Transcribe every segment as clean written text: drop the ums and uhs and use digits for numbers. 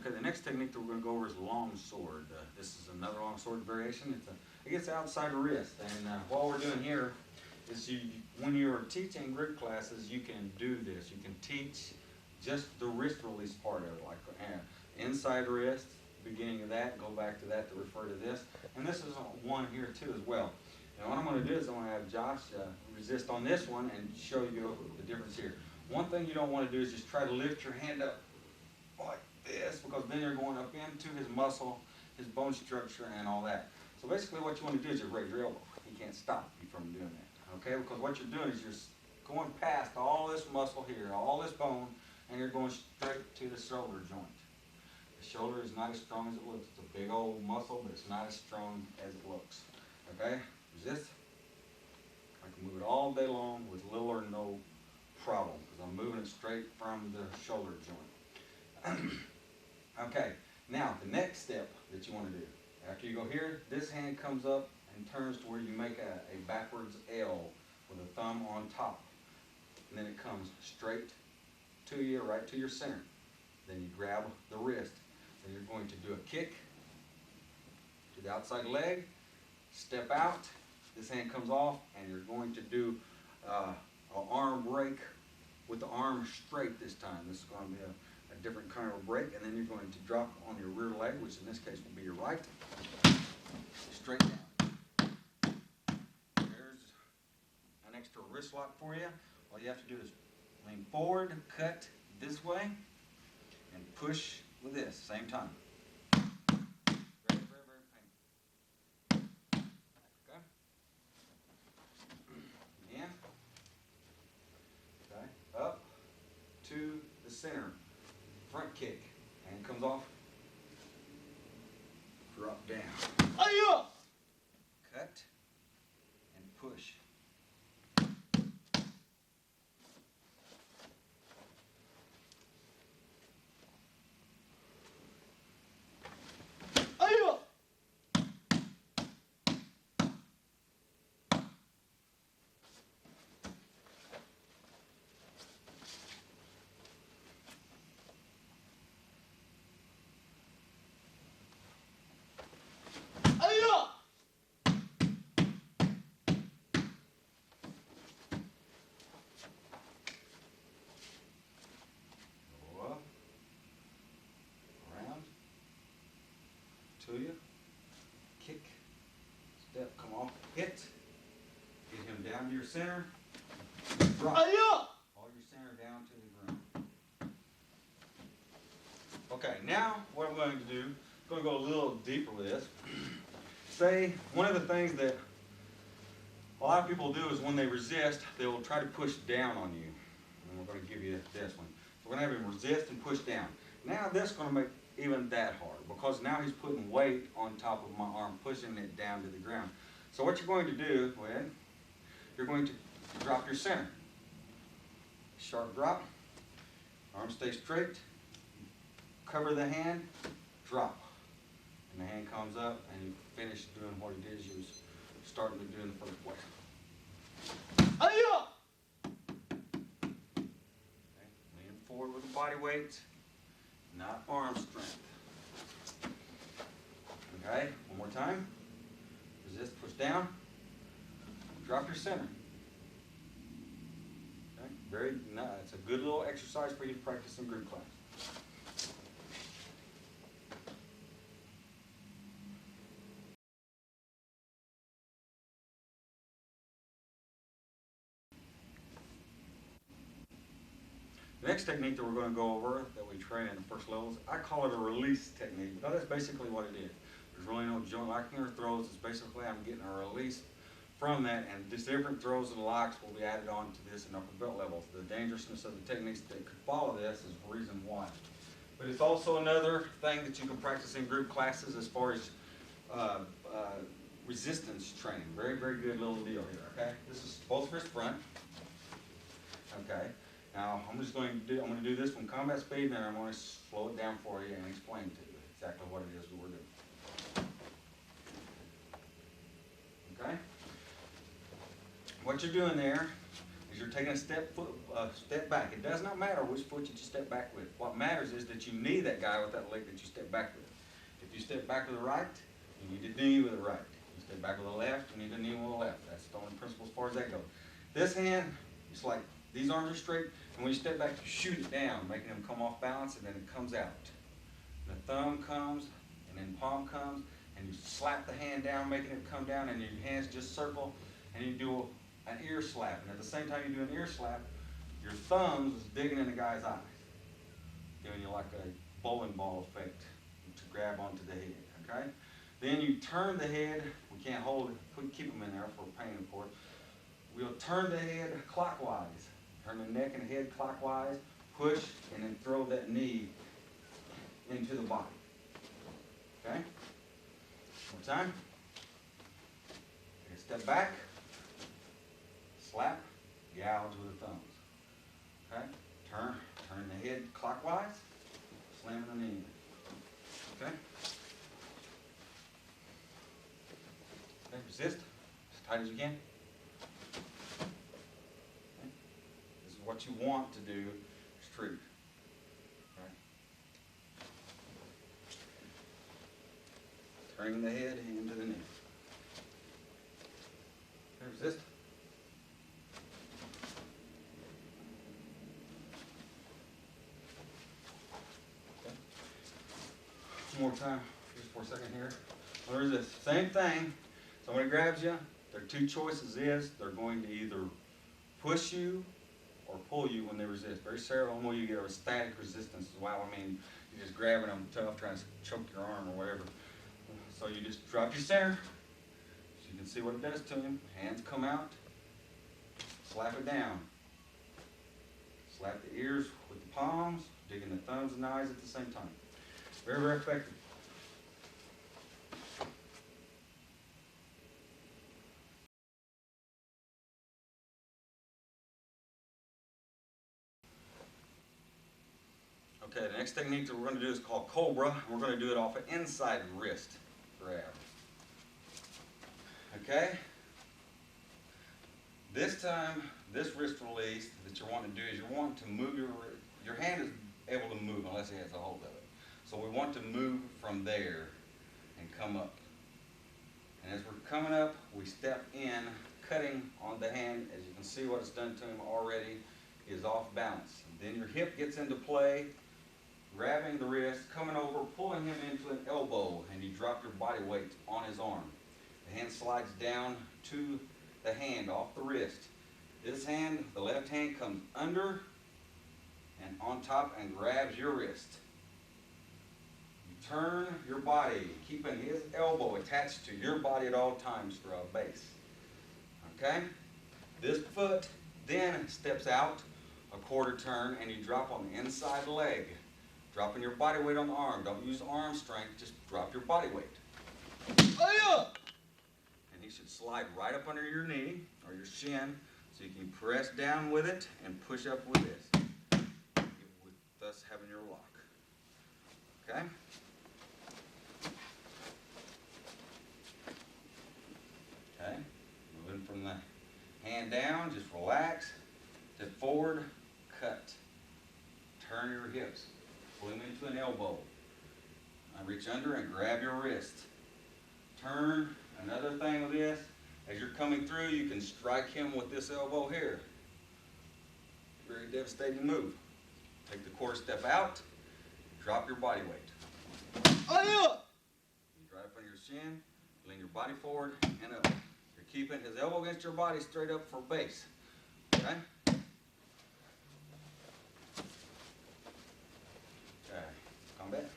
Okay, the next technique that we're going to go over is Longsword. This is another Longsword variation. It gets outside the wrist, and what we're doing here is when you're teaching group classes, you can do this. You can teach just the wrist release part of it, like inside wrist, beginning of that, go back to that to refer to this. And this is one here too as well. And what I'm going to do is I'm going to have Josh resist on this one and show you the difference here. One thing you don't want to do is just try to lift your hand up like this, because then you're going up into his muscle, his bone structure, and all that. So basically what you want to do is just raise your elbow. He can't stop you from doing that, okay? Because what you're doing is you're going past all this muscle here, all this bone, and you're going straight to the shoulder joint. The shoulder is not as strong as it looks. It's a big old muscle, but it's not as strong as it looks, okay? Resist. I can move it all day long with little or no problem, because I'm moving it straight from the shoulder joint. Okay, now the next step that you want to do, after you go here, this hand comes up and turns to where you make a backwards L with a thumb on top. And then it comes straight to you, right to your center. Then you grab the wrist. Then you're going to do a kick to the outside leg, step out, this hand comes off, and you're going to do an arm break with the arm straight this time. This is going to be a different kind of a break, and then you're going to drop on your rear leg, which in this case will be your right, straight down. There's an extra wrist lock for you. All you have to do is lean forward, cut this way, and push with this, same time. Very, very, very painful. Okay? Again. Okay, up to the center. Front kick, and comes off, drop down, cut, and push. To you, kick, step, come off, hit, get him down to your center, drop, all your center down to the ground. Okay, now what I'm going to do, I'm going to go a little deeper with this. Say, one of the things that a lot of people do is when they resist, they will try to push down on you. And we're going to give you this one. So we're going to have him resist and push down. Now this is going to make even that hard, because now he's putting weight on top of my arm, pushing it down to the ground. So what you're going to do, go ahead, you're going to drop your center. Sharp drop, arm stays straight, cover the hand, drop. And the hand comes up and you finish doing what it is you was starting to do in the first place. Okay, lean forward with the body weight. Not arm strength. Okay, one more time. Resist, push down. Drop your center. Okay, it's a good little exercise for you to practice in group class. The next technique that we're going to go over that we train in the first levels, I call it a release technique. Now that's basically what it is. There's really no joint locking or throws. It's basically I'm getting a release from that, and just different throws and locks will be added on to this in upper belt levels. The dangerousness of the techniques that could follow this is the reason why. But it's also another thing that you can practice in group classes as far as resistance training. Very, very good little deal here, okay? This is both wrist front, okay? Now, I'm going to do this from combat speed, and then I'm going to slow it down for you and explain to you exactly what it is that we're doing. Okay? What you're doing there is you're taking a step back. It does not matter which foot you step back with. What matters is that you knee that guy with that leg that you step back with. If you step back with the right, you need to knee with the right. If you step back with the left, you need to knee with the left. That's the only principle as far as that goes. This hand, it's like these arms are straight, and when you step back, you shoot it down, making them come off balance, and then it comes out. The thumb comes, and then palm comes, and you slap the hand down, making it come down, and your hands just circle, and you do an ear slap. And at the same time you do an ear slap, your thumbs is digging in the guy's eyes, giving you like a bowling ball effect to grab onto the head, okay? Then you turn the head. We can't hold it, keep them in there for pain, of course. We'll turn the head clockwise. Turn the neck and head clockwise, push, and then throw that knee into the body. Okay? One more time. Take a step back, slap, gouge with the thumbs. Okay? Turn the head clockwise, slam the knee in. Okay? Okay, resist as tight as you can. What you want to do is true. Okay. Turning the head into the knee. Okay, resist. Okay. One more time, just for a second here. Resist. Same thing. Somebody grabs you. Their two choices is they're going to either push you or pull you when they resist. Very seldom you get a static resistance. Wow, I mean, you're just grabbing them tough, trying to choke your arm or whatever. So you just drop your center. So you can see what it does to him. Hands come out. Slap it down. Slap the ears with the palms, digging the thumbs and eyes at the same time. Very, very effective. Okay, the next technique that we're going to do is called Cobra. We're going to do it off an inside wrist grab. Okay? This time, this wrist release that you're wanting to do is you're wanting to move your hand is able to move unless he has a hold of it. So we want to move from there and come up. And as we're coming up, we step in, cutting on the hand. As you can see, what it's done to him already is off balance. And then your hip gets into play. Grabbing the wrist, coming over, pulling him into an elbow, and you drop your body weight on his arm. The hand slides down to the hand, off the wrist. This hand, the left hand, comes under and on top and grabs your wrist. You turn your body, keeping his elbow attached to your body at all times for a base. Okay? This foot then steps out a quarter turn, and you drop on the inside leg. Dropping your body weight on the arm. Don't use arm strength, just drop your body weight. And he should slide right up under your knee or your shin so you can press down with it and push up with this, thus having your lock. Okay? Okay, moving from the hand down, just relax, step forward, cut. Turn your hips. Pull him into an elbow. Now reach under and grab your wrist. Turn. Another thing with this, as you're coming through, you can strike him with this elbow here. Very devastating move. Take the quarter step out. Drop your body weight. You drive up on your shin. Lean your body forward and up. You're keeping his elbow against your body straight up for base. Okay? Combat.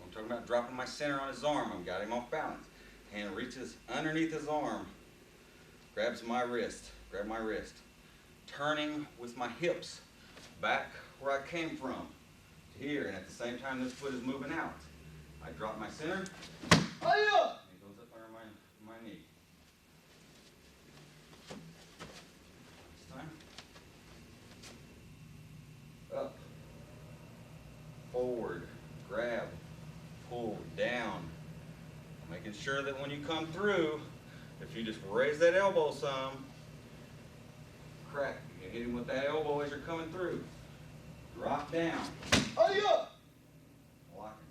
I'm talking about dropping my center on his arm. I've got him off balance. Hand reaches underneath his arm, grabs my wrist, grab my wrist. Turning with my hips back where I came from to here, and at the same time this foot is moving out. I drop my center. He goes up under my making sure that when you come through, if you just raise that elbow some, crack, you hit him with that elbow as you're coming through. Drop down. Hurry up! Lock him.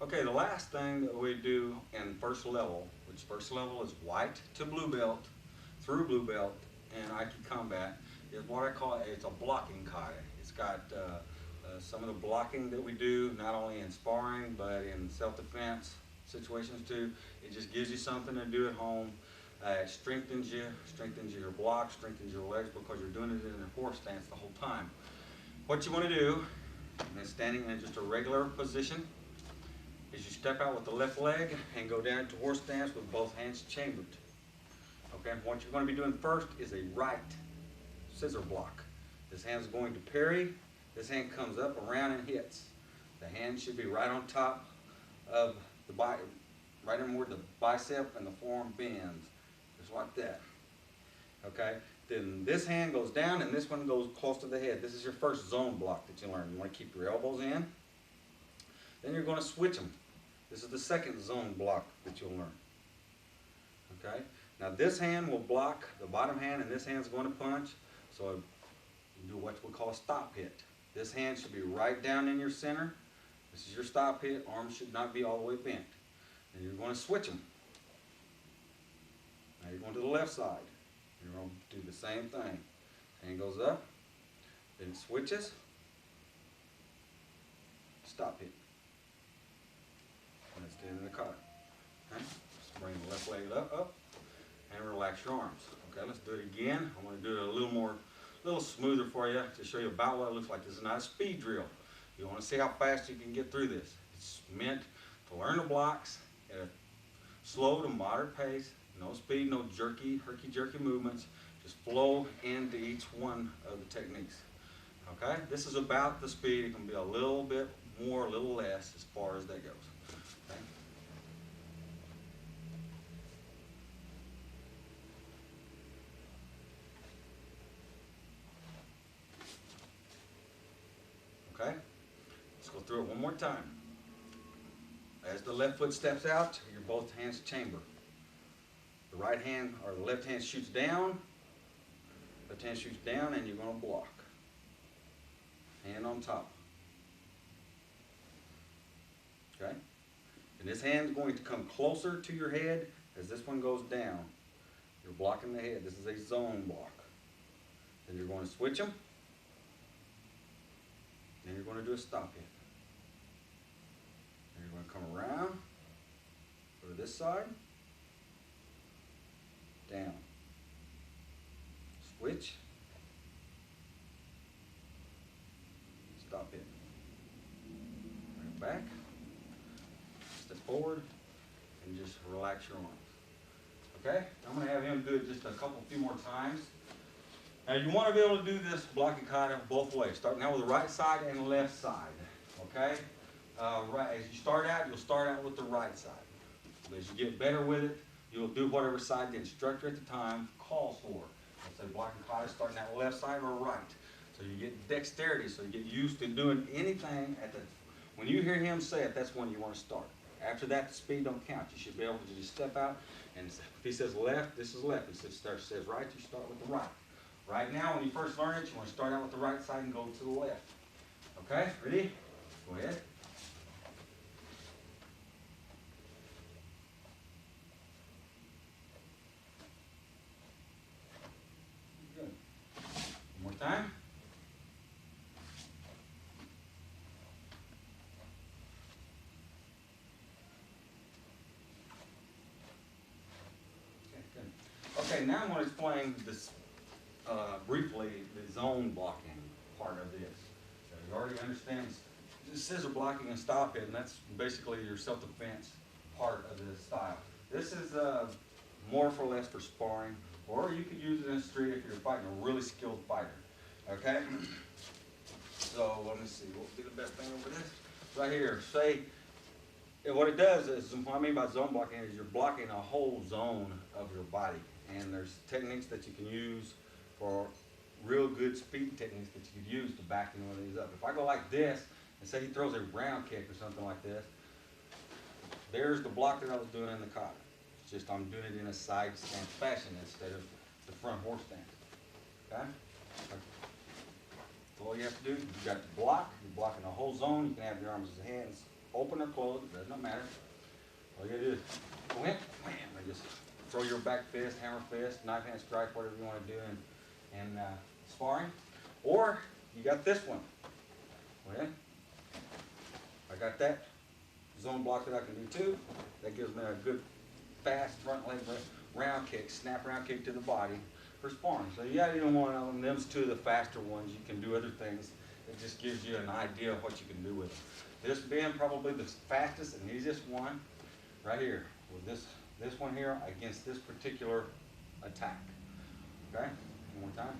Okay, the last thing that we do in first level, which first level is white to blue belt, through blue belt, and Aiki combat, is what I call it's a blocking kata. It's got some of the blocking that we do, not only in sparring, but in self-defense situations too. It just gives you something to do at home. It strengthens you, strengthens your block, strengthens your legs because you're doing it in a horse stance the whole time. What you want to do, and standing in just a regular position, is you step out with the left leg and go down to horse stance with both hands chambered. Okay, what you're going to be doing first is a right scissor block. This hand's going to parry. This hand comes up, around, and hits. The hand should be right on top of the right in where the bicep and the forearm bends, just like that. Okay, then this hand goes down and this one goes close to the head. This is your first zone block that you learn. You want to keep your elbows in. Then you're going to switch them. This is the second zone block that you'll learn. Okay? Now this hand will block the bottom hand and this hand's going to punch. So you do what we call a stop hit. This hand should be right down in your center. This is your stop hit. Arms should not be all the way bent. And you're going to switch them. Now you're going to the left side. You're going to do the same thing. Hand goes up, then it switches, stop hit. And it's the end of the kata. Okay? Just bring the left leg up, and relax your arms. Okay, let's do it again. I want to do it a little smoother for you to show you about what it looks like. This is not a speed drill. You want to see how fast you can get through this. It's meant to learn the blocks at a slow to moderate pace. No speed, no jerky, herky-jerky movements. Just flow into each one of the techniques. Okay, this is about the speed. It can be a little bit more, a little less as far as that goes. Okay, let's go through it one more time. As the left foot steps out, your both hands chamber. The right hand or the left hand shoots down. Left hand shoots down, and you're going to block. Hand on top. Okay, and this hand's going to come closer to your head as this one goes down. You're blocking the head. This is a zone block. Then you're going to switch them. Then you're going to do a stop hit. Then you're going to come around, go to this side, down, switch, stop hit. Bring it back, step forward, and just relax your arms. Okay? I'm going to have him do it just a few more times. Now you want to be able to do this blocking kata both ways. Start now with the right side and the left side. Okay? Right, as you start out, you'll start out with the right side. But as you get better with it, you'll do whatever side the instructor at the time calls for. Let's say blocking kata starting out left side or right. So you get dexterity, so you get used to doing anything when you hear him say it, that's when you want to start. After that, the speed don't count. You should be able to just step out, and if he says left, this is left. If he says right, you start with the right. Right now, when you first learn it, you want to start out with the right side and go to the left. Okay, ready? Go ahead. Good. One more time. Okay, good. Okay, now I'm going to explain this briefly, the zone blocking part of this. So you already understand scissor blocking and stop it, and that's basically your self-defense part of this style. This is more for less for sparring, or you could use it in the street if you're fighting a really skilled fighter. Okay? So let me see, what would be the best thing over this? Right here, say what it does is, what I mean by zone blocking is you're blocking a whole zone of your body. And there's techniques that you can use for real good speed techniques that you could use to back one of these up. If I go like this, and say he throws a round kick or something like this, there's the block that I was doing in the kata. It's just I'm doing it in a side stance fashion instead of the front horse stance. Okay? So all you have to do, you've got to block. You're blocking the whole zone. You can have your arms and hands open or closed. It does not matter. All you got to do is wham, wham, and just throw your back fist, hammer fist, knife hand strike, whatever you want to do in sparring. Or you got this one. Well, I got that zone block that I can do too. That gives me a good fast front leg round kick, snap round kick to the body for sparring. So you got either one of them. Them's two of the faster ones. You can do other things. It just gives you an idea of what you can do with them. This being probably the fastest and easiest one right here with this one here against this particular attack. Okay? One more time.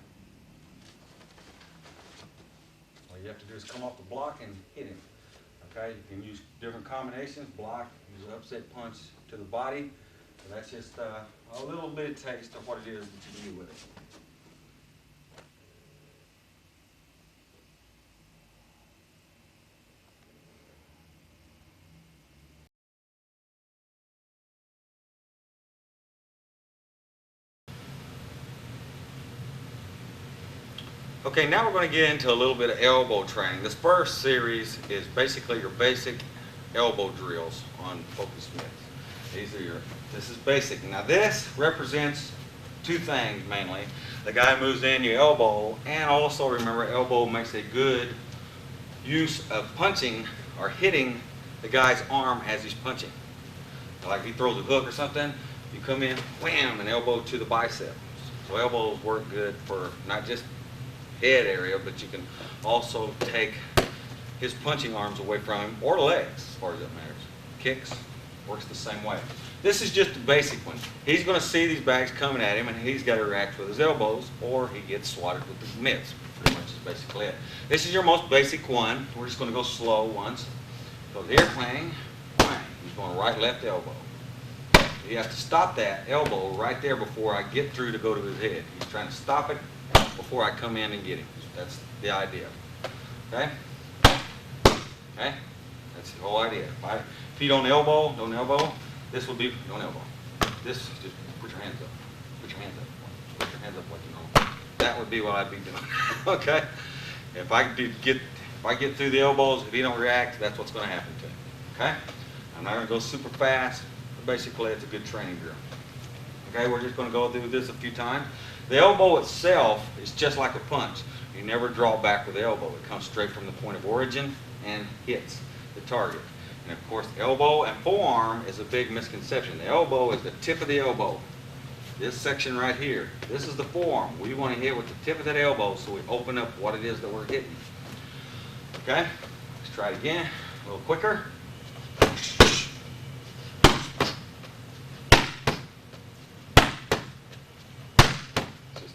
All you have to do is come off the block and hit him. Okay? You can use different combinations, block, use an upset punch to the body. So that's just a little bit of taste of what it is that you can do with it. Okay, now we're going to get into a little bit of elbow training. This first series is basically your basic elbow drills on Focus Smiths. This is basic. Now this represents two things mainly. The guy moves in, you elbow, and also remember elbow makes a good use of punching or hitting the guy's arm as he's punching. Like if he throws a hook or something, you come in, wham, an elbow to the bicep. So elbows work good for not just head area, but you can also take his punching arms away from him, or legs, as far as that matters. Kicks, works the same way. This is just a basic one. He's going to see these bags coming at him, and he's got to react with his elbows, or he gets swatted with his mitts. Pretty much is basically it. This is your most basic one. We're just going to go slow once. So here, clang, clang. He's going right, left elbow. He has to stop that elbow right there before I get through to go to his head. He's trying to stop it before I come in and get him. That's the idea. Okay? Okay? That's the whole idea. If you don't elbow, this would be, don't elbow. This, just put your hands up. Put your hands up. Put your hands up like you know. That would be what I'd be doing. Okay? If I get through the elbows, if he don't react, that's what's going to happen to him. Okay? I'm not going to go super fast, but basically it's a good training drill. Okay, we're just going to go through this a few times. The elbow itself is just like a punch. You never draw back with the elbow. It comes straight from the point of origin and hits the target. And of course, elbow and forearm is a big misconception. The elbow is the tip of the elbow. This section right here, this is the forearm. We want to hit with the tip of that elbow so we open up what it is that we're hitting. Okay, let's try it again, a little quicker.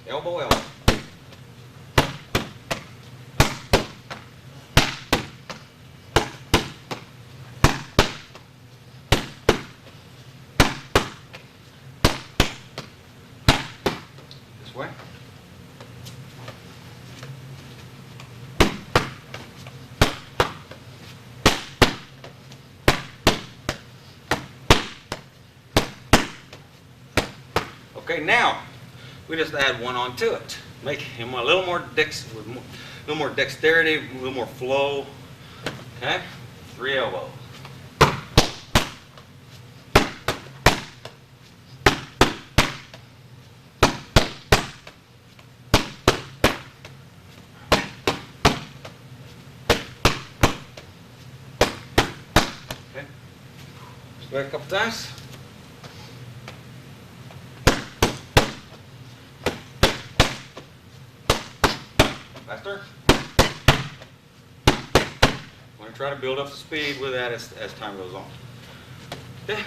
Elbow, elbow. This way. Okay, now we just add one onto it. Make him a little more dexterity, a little more flow. Okay? 3 elbows. Okay? Just wait a couple times. Faster. I'm going to try to build up the speed with that as time goes on. Okay.